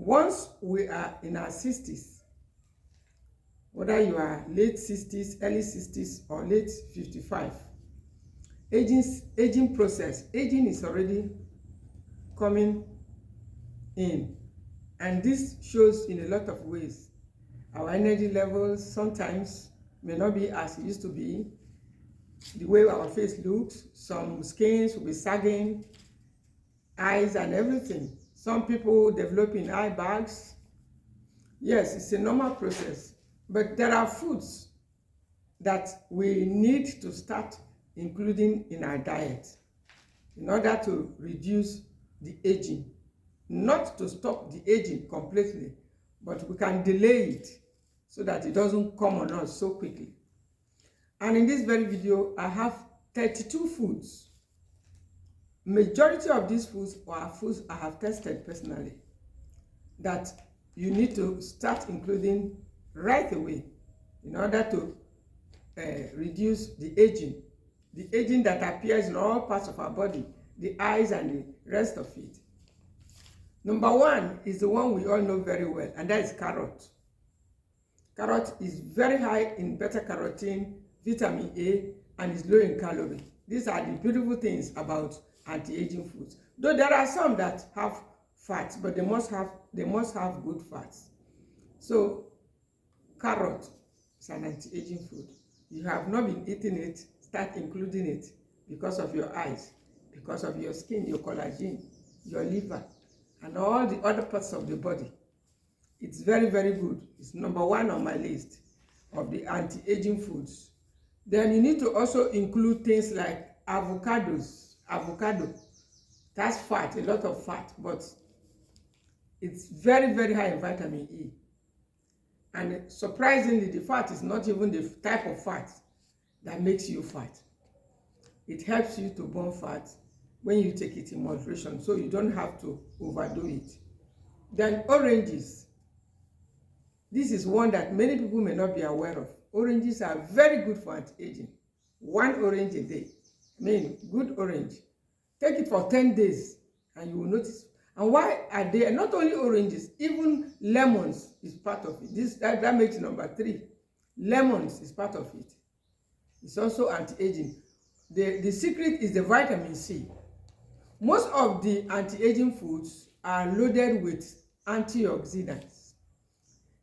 once we are in our 60s, whether you are late 60s, early 60s, or late 55, aging process, aging is already coming in, and this shows in a lot of ways. Our energy levels sometimes may not be as it used to be. The way our face looks, some skins will be sagging, eyes and everything. Some people developing eye bags. Yes, it's a normal process, but there are foods that we need to start including in our diet in order to reduce the aging. Not to stop the aging completely, but we can delay it so that it doesn't come on us so quickly. And in this very video, I have 32 foods. Majority of these foods are foods I have tested personally that you need to start including right away in order to reduce the aging that appears in all parts of our body, the eyes and the rest of it. Number one is the one we all know very well, and that is carrot. Carrot is very high in beta-carotene, vitamin A, and is low in calorie. These are the beautiful things about anti-aging foods. Though there are some that have fats, but they must have good fats. So carrot is an anti-aging food. You have not been eating it, start including it because of your eyes, because of your skin, your collagen, your liver, and all the other parts of the body. It's very, very good. It's number one on my list of the anti-aging foods. Then you need to also include things like avocados. Avocado, that's fat, a lot of fat, but it's very, very high in vitamin E. And surprisingly, the fat is not even the type of fat that makes you fat. It helps you to burn fat when you take it in moderation, so you don't have to overdo it. Then oranges. This is one that many people may not be aware of. Oranges are very good for anti-aging. 1 orange a day. I mean, good orange. Take it for 10 days and you will notice. And why are they? Not only oranges, even lemons is part of it. That makes it number 3. Lemons is part of it. It's also anti-aging. The secret is the vitamin C. Most of the anti-aging foods are loaded with antioxidants.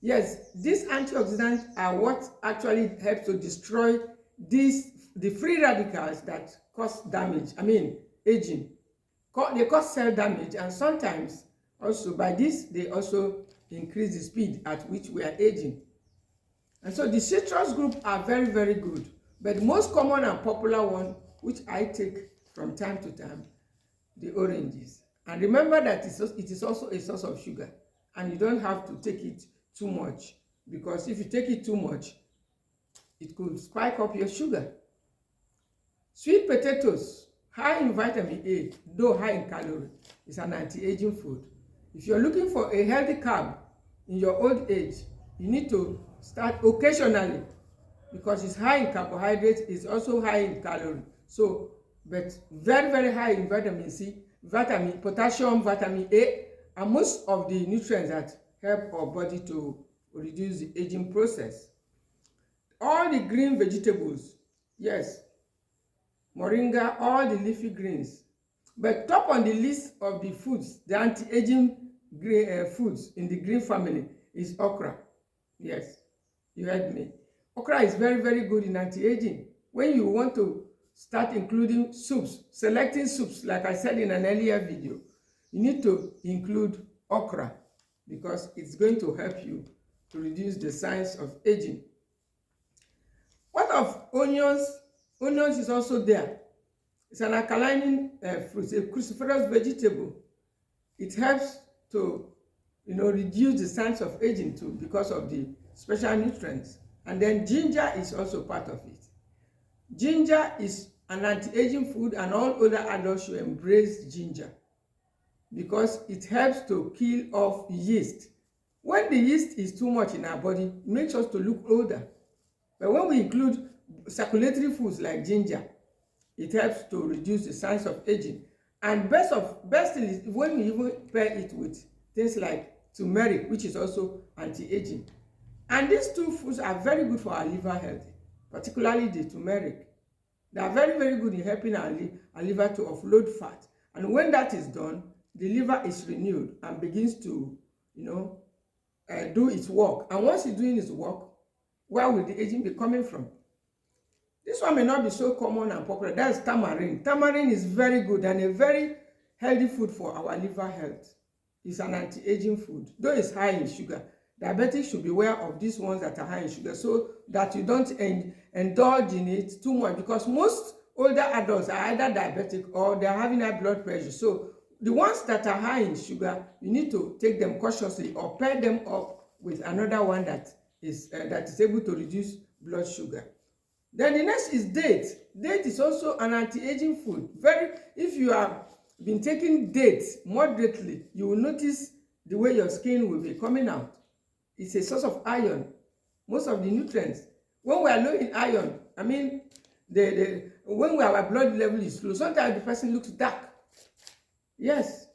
Yes, these antioxidants are what actually helps to destroy the free radicals that cause damage. I mean, aging. They cause cell damage, and sometimes also by this they also increase the speed at which we are aging. And so the citrus group are very, very good, but the most common and popular one, which I take from time to time, the oranges. And remember that it is also a source of sugar, and you don't have to take it too much, because if you take it too much, it could spike up your sugar. Sweet potatoes, high in vitamin A, though high in calorie, is an anti-aging food. If you're looking for a healthy carb in your old age, you need to start occasionally, because it's high in carbohydrates, it's also high in calorie. So, but very, very high in vitamin C, potassium, vitamin A, and most of the nutrients that help our body to reduce the aging process. All the green vegetables, yes, moringa, all the leafy greens. But top on the list of the foods, the anti-aging foods in the green family is okra. Yes, you heard me. Okra is very, very good in anti-aging. When you want to start including soups, selecting soups, like I said in an earlier video, you need to include okra, because it's going to help you to reduce the signs of aging. What of onions? Onions is also there. It's an alkaline fruit, a cruciferous vegetable. It helps to, reduce the signs of aging too, because of the special nutrients. And then ginger is also part of it. Ginger is an anti-aging food, and all other adults should embrace ginger, because it helps to kill off yeast. When the yeast is too much in our body, it makes us to look older. But when we include circulatory foods like ginger, it helps to reduce the signs of aging. And best thing is when we even pair it with things like turmeric, which is also anti-aging. And these two foods are very good for our liver health, particularly the turmeric. They are very, very good in helping our liver to offload fat. And when that is done, the liver is renewed and begins to, do its work. And once it's doing its work, where will the aging be coming from? This one may not be so common and popular. That's tamarind. Tamarind is very good and a very healthy food for our liver health. It's an anti-aging food, though it's high in sugar. Diabetics should be aware of these ones that are high in sugar so that you don't indulge in it too much, because most older adults are either diabetic or they're having high blood pressure. So the ones that are high in sugar, you need to take them cautiously or pair them up with another one that is able to reduce blood sugar. Then the next is date. Date is also an anti-aging food. If you have been taking dates moderately, you will notice the way your skin will be coming out. It's a source of iron, most of the nutrients. When we are low in iron, when our blood level is low, sometimes the person looks dark. Yes.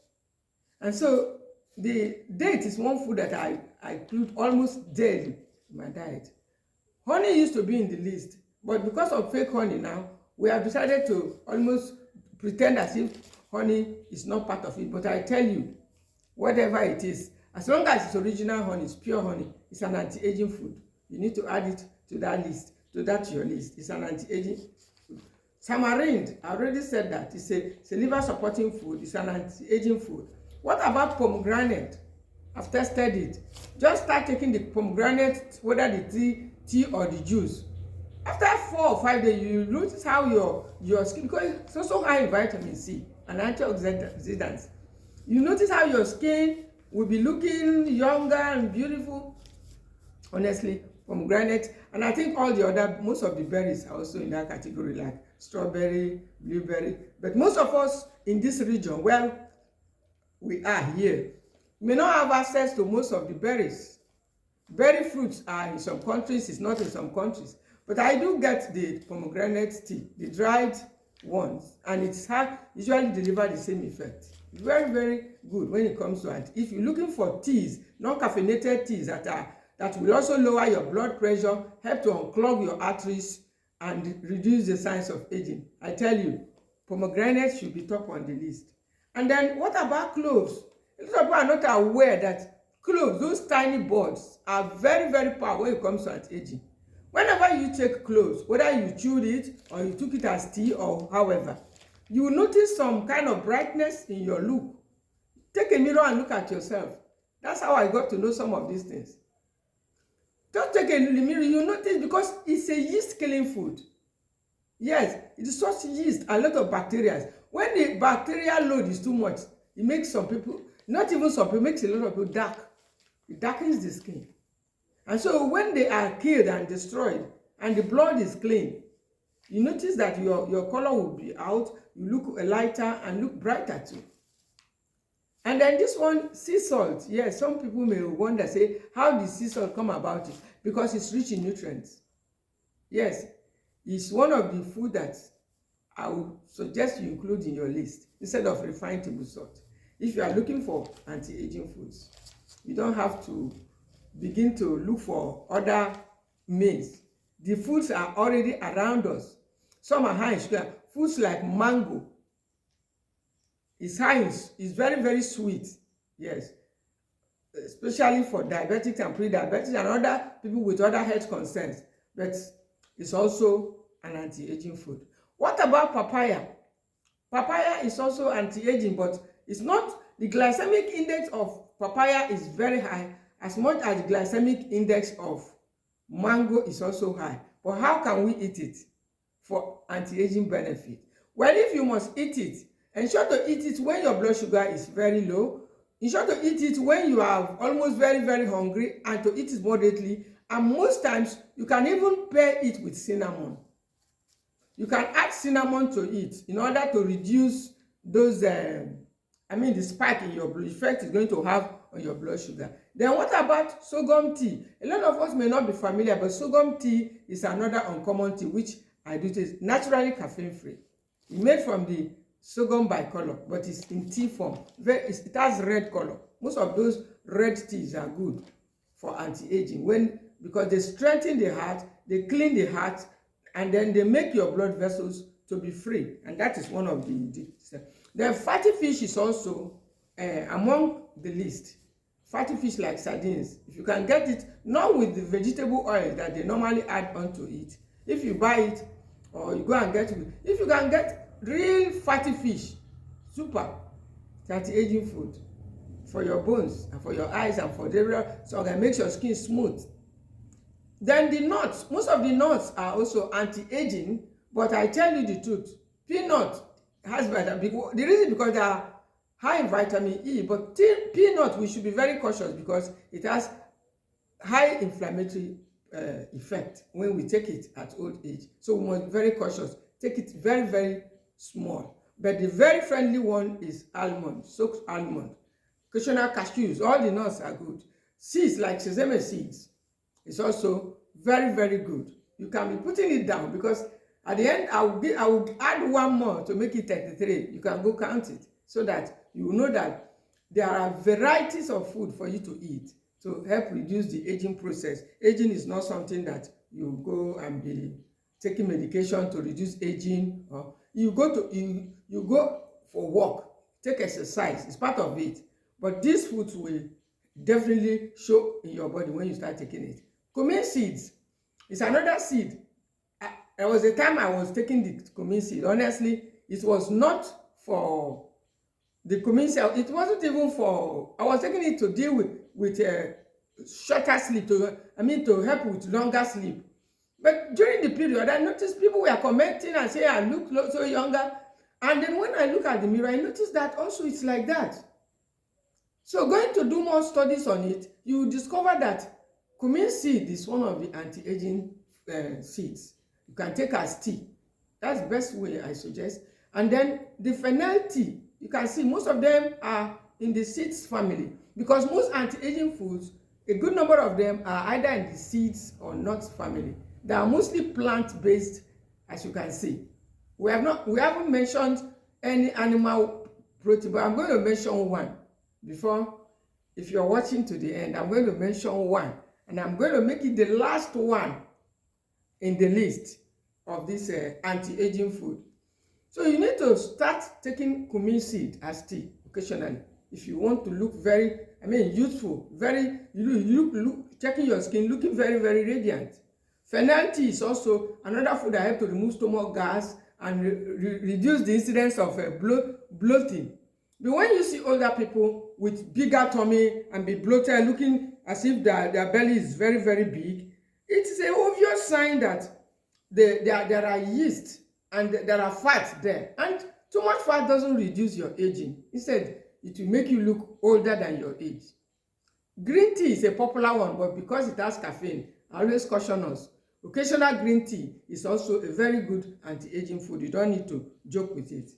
And so the date is one food that I include almost daily in my diet. Honey used to be in the list, but because of fake honey now, we have decided to almost pretend as if honey is not part of it. But I tell you, whatever it is, as long as it's original honey, it's pure honey, it's an anti-aging food. You need to add it to that list, your list. It's an anti-aging food. Tamarind, I already said that. It's a liver-supporting food. It's an anti-aging food. What about pomegranate? I've tested it. Just start taking the pomegranate, whether the tea or the juice. After 4 or 5 days, you notice how your skin, because it's also high in vitamin C and antioxidants. You notice how your skin will be looking younger and beautiful. Honestly, pomegranate, and I think most of the berries are also in that category, like strawberry, blueberry. But most of us in this region, where we are here, may not have access to most of the berries. Berry fruits are in some countries, it's not in some countries. But I do get the pomegranate tea, the dried ones, and usually deliver the same effect. Very, very good when it comes to it. If you're looking for teas, non-caffeinated teas that will also lower your blood pressure, help to unclog your arteries, and reduce the signs of aging, I tell you, pomegranate should be top on the list. And then what about cloves? A lot of people are not aware that cloves, those tiny buds, are very, very powerful when it comes to anti-aging. Whenever you take cloves, whether you chewed it or you took it as tea or however, you will notice some kind of brightness in your look. Take a mirror and look at yourself. That's how I got to know some of these things. Just take a mirror, you notice, because it's a yeast-killing food. Yes, it is such yeast, a lot of bacteria. When the bacterial load is too much, it makes some people, not even some people, it makes a lot of people dark. It darkens the skin. And so when they are killed and destroyed, and the blood is clean, you notice that your color will be out, you look lighter and look brighter too. And then this one, sea salt. Yes, some people may wonder, say, how did sea salt come about it? Because it's rich in nutrients. Yes, it's one of the food that I would suggest you include in your list instead of refined table salt. If you are looking for anti-aging foods, you don't have to begin to look for other means. The foods are already around us. Some are high in sugar. Foods like mango is very, very sweet. Yes, especially for diabetics and pre-diabetics and other people with other health concerns. But it's also an anti-aging food. What about papaya? Papaya is also anti-aging, but it's not. The glycemic index of papaya is very high, as much as the glycemic index of mango is also high. But how can we eat it for anti-aging benefit? Well, if you must eat it, ensure to eat it when your blood sugar is very low. Ensure to eat it when you are almost very, very hungry, and to eat it moderately. And most times, you can even pair it with cinnamon. You can add cinnamon to it in order to reduce those, the spike in your blood effect is going to have on your blood sugar. Then what about sorghum tea? A lot of us may not be familiar, but sorghum tea is another uncommon tea which I do taste, naturally caffeine free. It's made from the sorghum bicolor, but it's in tea form. It has red color. most of those red teas are good for anti-aging, because they strengthen the heart, they clean the heart, and then they make your blood vessels to be free. And that is one of the fatty fish is also among the list. Fatty fish like sardines, if you can get it, not with the vegetable oil that they normally add onto it, if you buy it or you go and get it, if you can get real fatty fish, super. It's anti-aging food for your bones and for your eyes and for the area, so it makes your skin smooth. Then the nuts, most of the nuts are also anti-aging, but I tell you the truth, peanut has vitamin, the reason because they are high in vitamin E, but peanut we should be very cautious because it has high inflammatory effect when we take it at old age. So we must be very cautious. Take it very, very small. But the very friendly one is almond, soaked almond. Occasional cashews, all the nuts are good. Seeds like sesame seeds is also very, very good. You can be putting it down because at the end I will add one more to make it 33. You can go count it so that you will know that there are varieties of food for you to eat to help reduce the aging process. Aging is not something that you go and be taking medication to reduce aging, or you go for walk, take exercise, it's part of it. But these foods will definitely show in your body when you start taking it. Cumin seeds is another seed. There was a time I was taking the cumin seed. Honestly, it was not for the cumin seed. It wasn't even for, I was taking it to deal with shorter sleep, to help with longer sleep. But during the period, I noticed people were commenting and saying I look so younger. And then when I look at the mirror, I noticed that also it's like that. So going to do more studies on it, you discover that cumin seed is one of the anti-aging seeds. You can take as tea. That's the best way I suggest. And then the fennel tea, you can see most of them are in the seeds family, because most anti-aging foods, a good number of them are either in the seeds or nuts family. They are mostly plant-based, as you can see. We haven't mentioned any animal protein, but I'm going to mention one before. If you're watching to the end, I'm going to mention one, and I'm going to make it the last one in the list of this anti-aging food. So you need to start taking cumin seed as tea occasionally if you want to look very, youthful, very, checking your skin, looking very, very radiant. Fennel tea is also another food that helps to remove stomach gas and reduce the incidence of bloating. But when you see older people with bigger tummy and be bloated, looking as if their belly is very, very big, it is an obvious sign that there are yeast and there are fat there. And too much fat doesn't reduce your aging. Instead, it will make you look older than your age. Green tea is a popular one, but because it has caffeine, I always caution us. Occasional green tea is also a very good anti-aging food. You don't need to joke with it.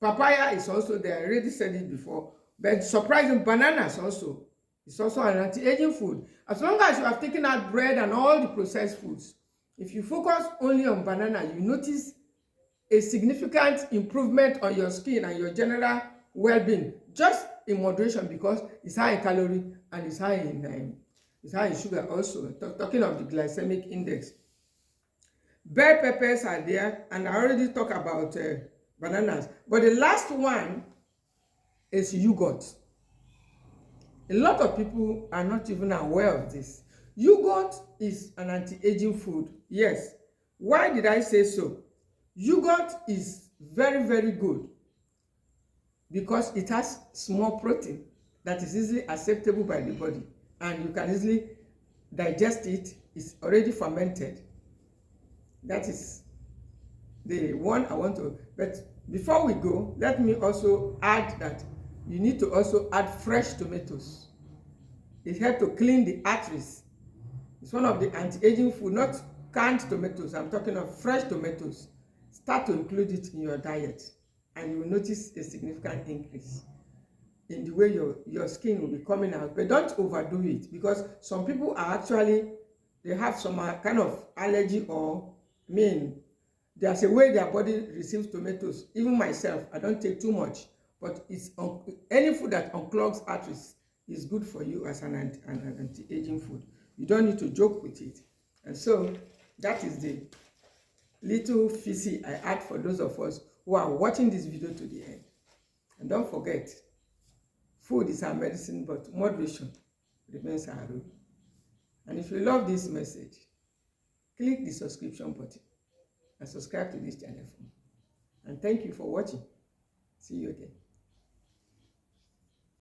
Papaya is also there. I already said it before. But surprising, bananas also. It's also an anti-aging food. As long as you have taken out bread and all the processed foods, if you focus only on banana, you notice a significant improvement on your skin and your general well-being, just in moderation, because it's high in calorie and it's high in sugar also. Talking of the glycemic index. Bell peppers are there, and I already talked about bananas. But the last one is yogurt. A lot of people are not even aware of this. Yogurt is an anti-aging food. Yes. Why did I say so? Yogurt is very, very good because it has small protein that is easily acceptable by the body, and you can easily digest it. It's already fermented. That is the one I want to. But before we go, let me also add that you need to also add fresh tomatoes. It helps to clean the arteries. It's one of the anti-aging food, not canned tomatoes. I'm talking of fresh tomatoes. Start to include it in your diet, and you will notice a significant increase in the way your skin will be coming out. But don't overdo it, because some people are actually, they have some kind of allergy, or there's a way their body receives tomatoes. Even myself, I don't take too much, but any food that unclogs arteries is good for you as an anti-aging food. You don't need to joke with it. And so that is the little fizzy I add for those of us who are watching this video to the end. And don't forget, food is our medicine, but moderation remains our rule. And if you love this message, click the subscription button and subscribe to this channel for me. And thank you for watching. See you again.